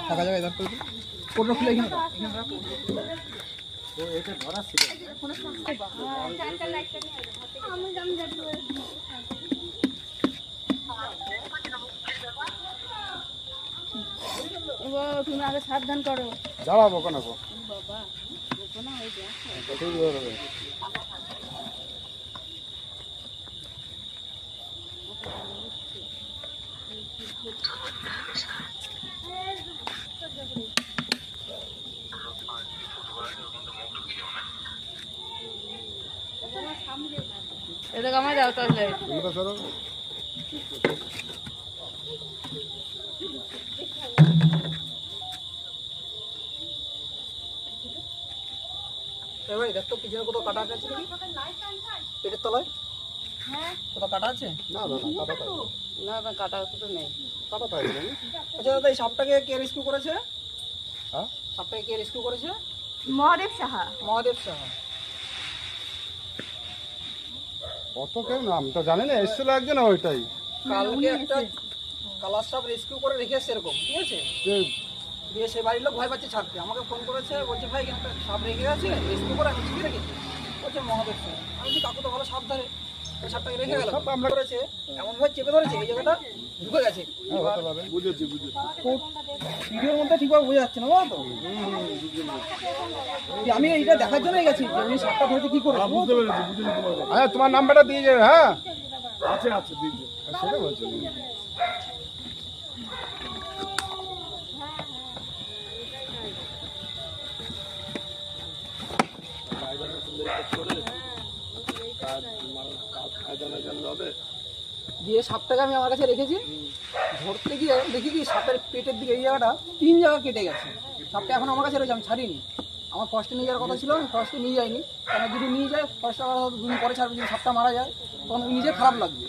ফাঁকা জায়গায় দাঁড় করে কোনটা খুলে এখানে এটা ধরা ছিল তুমি আগে সাবধান করো। দাঁড়াবো কেন বাবা না হয়ে যায় এটা কামাই দাও তাহলে এবারে দেখ তো পিছনে কোথাও কাটা আছে নাকি পেটের তলায় কোথাও কাটা আছে না না কাটা তো নেই কাটা পাই না আচ্ছা দাদা এই সাপটাকে কে রেস্কিউ করেছে হ্যাঁ সাপটাকে কে রেস্কিউ করেছে মহাদেব সাহা কত কেউ নাম তো জানি না এসেছিল একজন ওইটাই কালকে একটা কালার সাপ রেস্কিউ করে রেখে এসছে এরকম ঠিক আছে দিয়ে সে বাড়ির লোক ভয় পাচ্ছে ছাড়তে আমাকে ফোন করেছে বলছে ভাই একটা সাপ রেখে গেছে রেস্কিউ করে আমি ঠিকই রেখেছি বলছে মহাদেব সাহা আমি বলছি কাকু তো ভালো সাপ ধরে ওই সাপটাকে রেখে গেল আমরা করেছে এমনভাবে চেপে ধরেছে এই জায়গাটা ঢুকে গেছে বুঝেছি ভিডিওর মধ্যে ঠিকভাবে বোঝা যাচ্ছে না বলো তো আমি এইটা দেখার জন্যই গেছি যে উনি সাপটা ধরেছে কি করে বুঝতে পেরেছি হ্যাঁ তোমার নাম্বারটা দিয়ে যাবে হ্যাঁ আছে দিয়ে সেটা বলছি দিয়ে সাপটাকে আমি আমার কাছে রেখেছি ধরতে গিয়ে দেখি কি সাপের পেটের দিকে এই জায়গাটা 3 জায়গা কেটে গেছে সাপটা এখন আমার কাছে রয়েছে আমি ছাড়িনি আমার ফার্স্টে নিয়ে যাওয়ার কথা ছিল আমি ফার্স্টে নিয়ে যাইনি কারণ যদি নিয়ে যায় ফার্স্টে আবার 2 দিন পরে ছাড়বে যদি সাপটা মারা যায় তখন নিজে খারাপ লাগবে